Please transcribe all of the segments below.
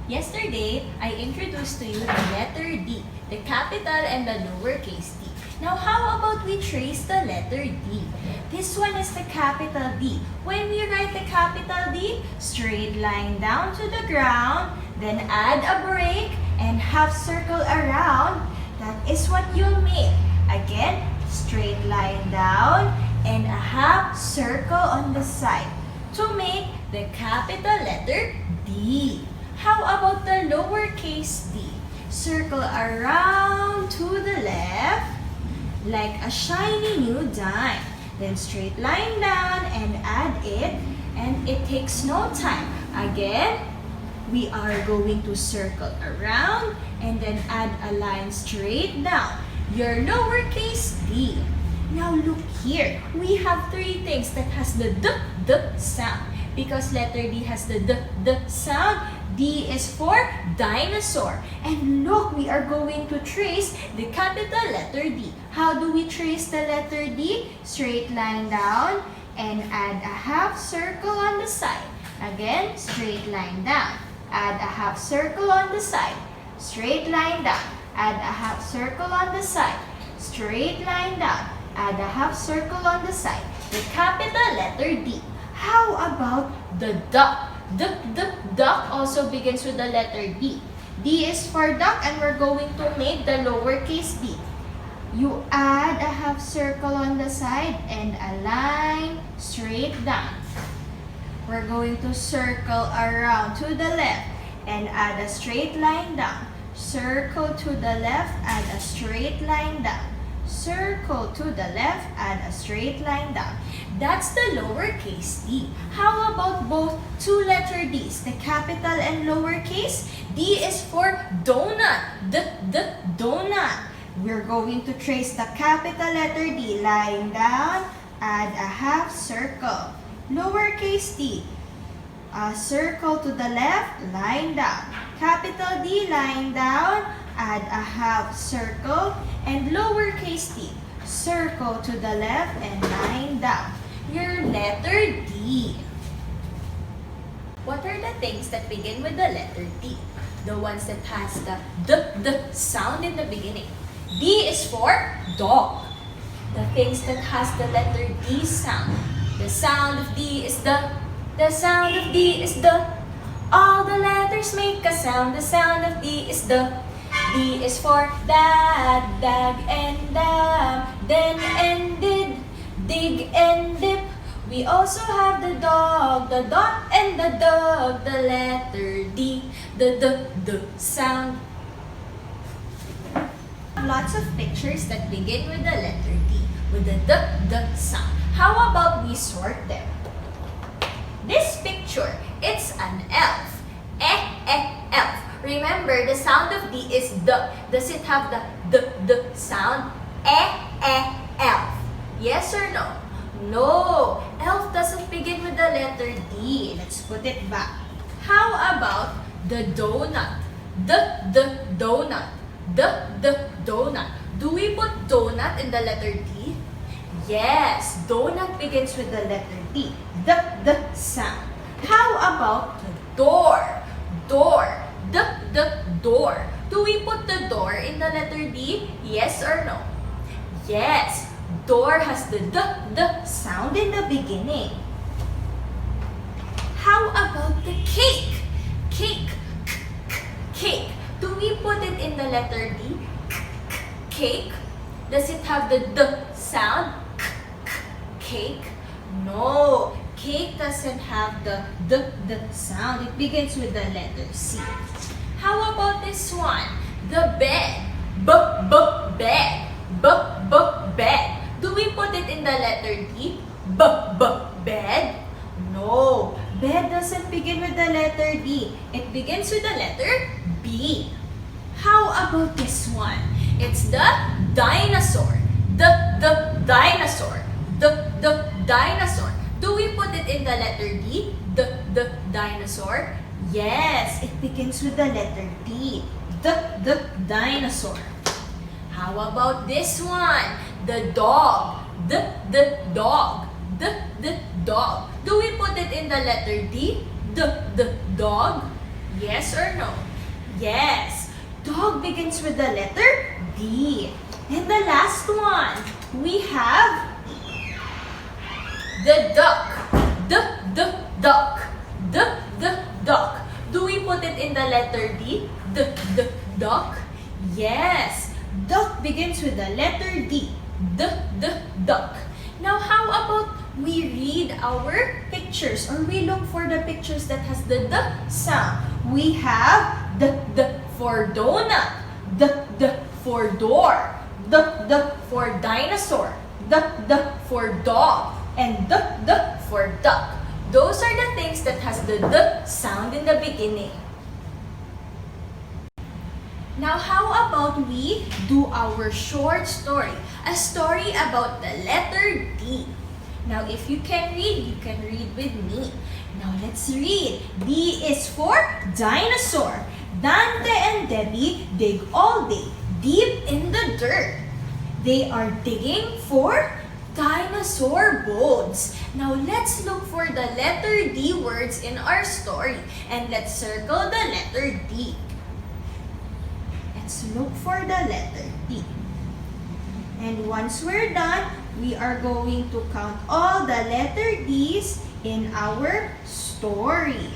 Yesterday, I introduced to you the letter D, the capital and the lowercase d. Now, how about we trace the letter D? This one is the capital D. When we write the capital D, straight line down to the ground, then add a break and half circle around. That is what you'll make. Again, straight line down and a half circle on the side to make the capital letter D. How about the lowercase d? Circle around to the left like a shiny new dime. Then straight line down and add it, and it takes no time. Again, we are going to circle around and then add a line straight down. Your lowercase d. Now look here. We have three things that has the d sound. Because letter D has the d sound, D is for dinosaur. And look, we are going to trace the capital letter D. How do we trace the letter D? Straight line down and add a half circle on the side. Again, straight line down. Add a half circle on the side. Straight line down. Add a half circle on the side. Straight line down. Add a half circle on the side. The capital letter D. How about the duck? Duck also begins with the letter D. D is for duck, and we're going to make the lowercase d. You add a half circle on the side and a line straight down. We're going to circle around to the left and add a straight line down. Circle to the left, add a straight line down. Circle to the left, add a straight line down. That's the lowercase d. How about both two letter D's, the capital and lowercase? D is for donut, donut. We're going to trace the capital letter D, line down, add a half circle. Lowercase d, a circle to the left, line down. Capital D, line down, add a half circle, and lowercase d, circle to the left and line down. Your letter D. What are the things that begin with the letter D? The ones that has the d sound in the beginning. D is for dog. The things that has the letter D sound. The sound of D is the sound of D is the. All the letters make a sound. The sound of D is the. D is for dag and dam, then and did, dig and dip. We also have the dog, the dot and the dog, the letter D, the sound. Lots of pictures that begin with the letter D, with the sound. How about we sort them? This picture, it's an elf. Elf. Remember, the sound of D is the. Does it have the sound? Elf. Yes or no? No. Elf doesn't begin with the letter D. Let's put it back. How about the donut? The donut. The donut. Do we put donut in the letter D? Yes. Donut begins with the letter D. The sound. How about the door? Door. The door. Do we put the door in the letter D? Yes or no? Yes. Door has the sound in the beginning. How about the cake? Cake. Do we put it in the letter D? Cake. Does it have the sound? Cake? No. Cake doesn't have the sound. It begins with the letter C. How about this one? The bed. Bed. Bed. Do we put it in the letter D? Bed? No. Bed doesn't begin with the letter D. It begins with the letter B. How about this one? It's the dinosaur. The dinosaur. The dinosaur. Do we put it in the letter D? The dinosaur? Yes, it begins with the letter D. The dinosaur. How about this one? The dog. The dog. The dog. Do we put it in the letter D? The dog? Yes or no? Yes. Dog begins with the letter D. And the last one, we have the duck. The duck. The duck. Do we put it in the letter D? The duck? Yes. Duck begins with the letter D. The duck. Now how about we read our pictures, or we look for the pictures that has the sound. We have the for donut, the for door, the for dinosaur, the for dog, and the for duck. Those are the things that has the sound in the beginning. Now how about we do our short story, a story about the letter D. Now if you can read with me. Now let's read. D is for dinosaur. Dante and Debbie dig all day, deep in the dirt. They are digging for dinosaur bones. Now let's look for the letter D words in our story, and let's circle the letter D. Let's look for the letter D. And once we're done, we are going to count all the letter D's in our story.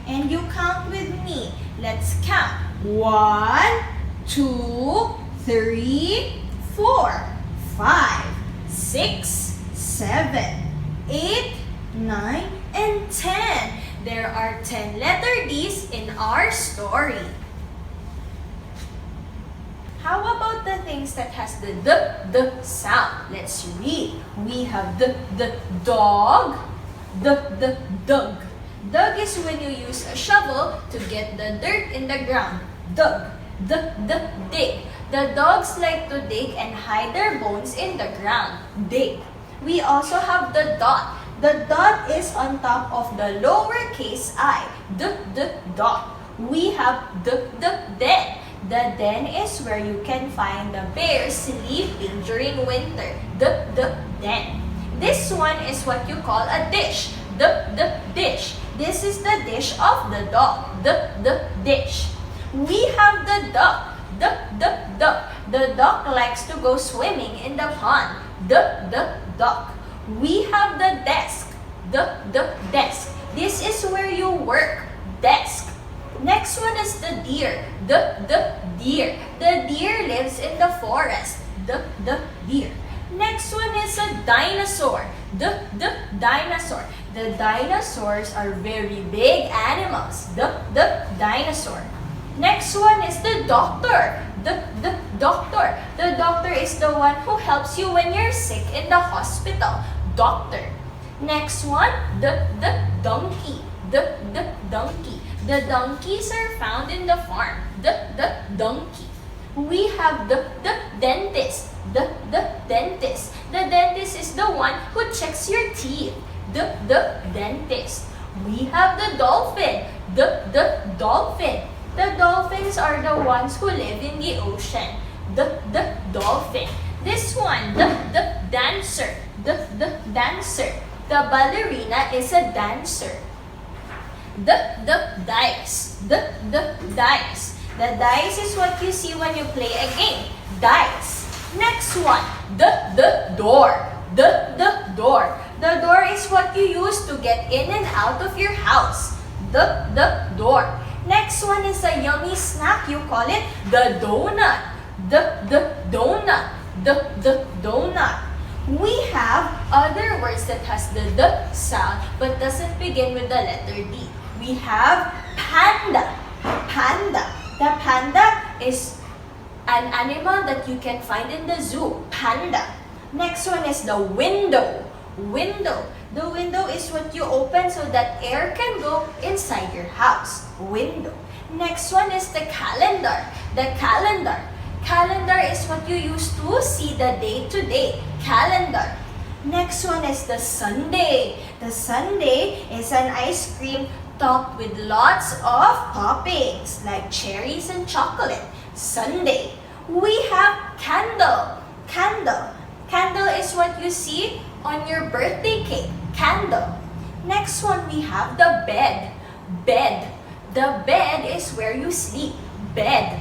And you count with me. Let's count. 1, 2, 3, 4, 5, 6, 7, 8, 9, and 10. There are 10 letter D's in our story. How about the things that has the sound? Let's read. We have the dog, the dug. Dug is when you use a shovel to get the dirt in the ground. Dug, the dig. The dogs like to dig and hide their bones in the ground. Dig. We also have the dot. The dot is on top of the lowercase I. The dot. We have the den. The den is where you can find the bears sleeping during winter. The den. This one is what you call a dish. The dish. This is the dish of the dog. The dish. We have the duck. The duck. The duck likes to go swimming in the pond. The duck. We have the desk. The desk. This is where you work. Desk. Next one is the deer. The deer. The deer lives in the forest. The deer. Next one is a dinosaur. The dinosaur. The dinosaurs are very big animals. The dinosaur. Next one is the doctor. The doctor. The doctor is the one who helps you when you're sick in the hospital. Doctor. Next one, the donkey. The donkey. The donkeys are found in the farm. The donkey. We have the dentist. The dentist. The dentist is the one who checks your teeth. The dentist. We have the dolphin. The dolphin. The dolphins are the ones who live in the ocean. The dolphin. This one, the dancer. The dancer. The ballerina is a dancer. The dice. The dice. The dice is what you see when you play a game. Dice. Next one, the door. The door. The door is what you use to get in and out of your house. The door. Next one is a yummy snack. You call it the donut. The donut. The donut. We have other words that has the sound but doesn't begin with the letter D. We have panda. Panda. The panda is an animal that you can find in the zoo. Panda. Next one is the window. Window. The window is what you open so that air can go inside your house. Window. Next one is the calendar. The calendar. Calendar is what you use to see the day-to-day. Calendar. Next one is the sundae. The sundae is an ice cream topped with lots of toppings like cherries and chocolate. Sundae. We have candle. Candle. Candle is what you see on your birthday cake. Candle. Next one we have the bed. Bed. The bed is where you sleep. Bed.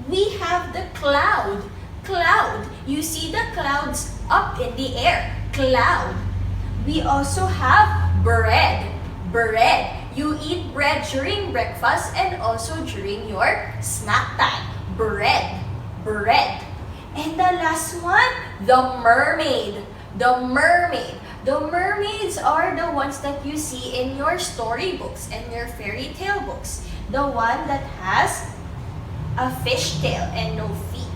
We have the cloud. Cloud. You see the clouds up in the air. Cloud. We also have bread. Bread. You eat bread during breakfast and also during your snack time. Bread. Bread. And the last one, the mermaid. The mermaid. The mermaids are the ones that you see in your storybooks and your fairy tale books. The one that has a fish tail and no feet.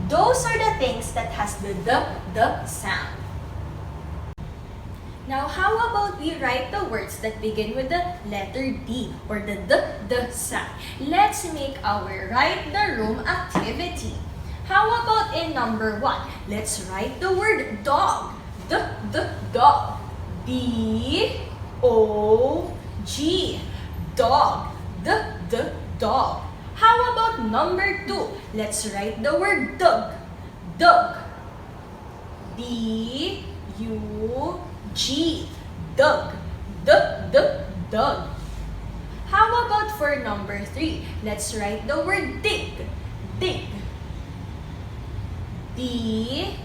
Those are the things that has the sound. Now, how about we write the words that begin with the letter D or the sound? Let's make our Write the Room activity. How about in number 1? Let's write the word dog. The dog. D-O-G. Dog. The dog. How about number 2? Let's write the word dug. Dug. D-U-G. Dug. Dug. How about for number 3? Let's write the word dig. Dig. D-I-G.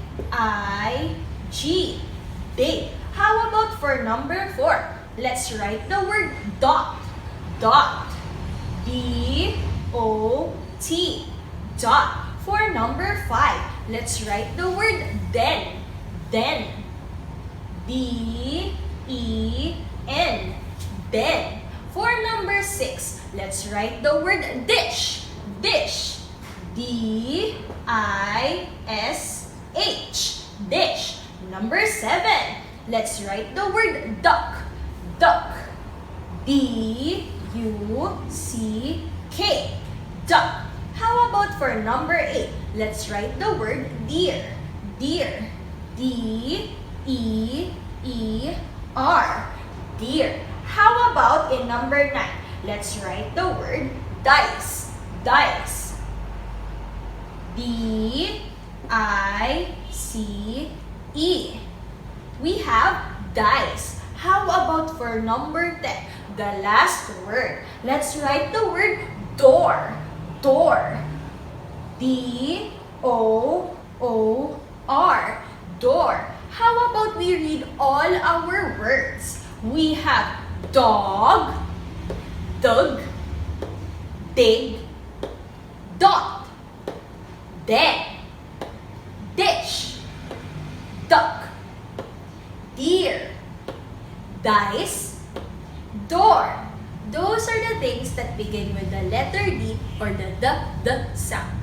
Dig. How about for number 4? Let's write the word dot. Dot. D-O-T. Dot. For number 5, let's write the word den. Den. D-E-N. Den. For number 6, let's write the word dish. Dish. D-I-S-H. Dish. Number 7, let's write the word duck. Duck. D-U-C-K. Duck. How about for number 8? Let's write the word deer. Deer. D-E-E-R. Deer. How about in number 9? Let's write the word dice. Dice. D-I-C-E. We have dice. How about for number 10? The last word. Let's write the word door. Door. D-O-O-R. Door. How about we read all our words? We have dog, dug, dig, dot, den, dish, duck, deer, dice, door. Those are the things that begin with the letter D or the sound.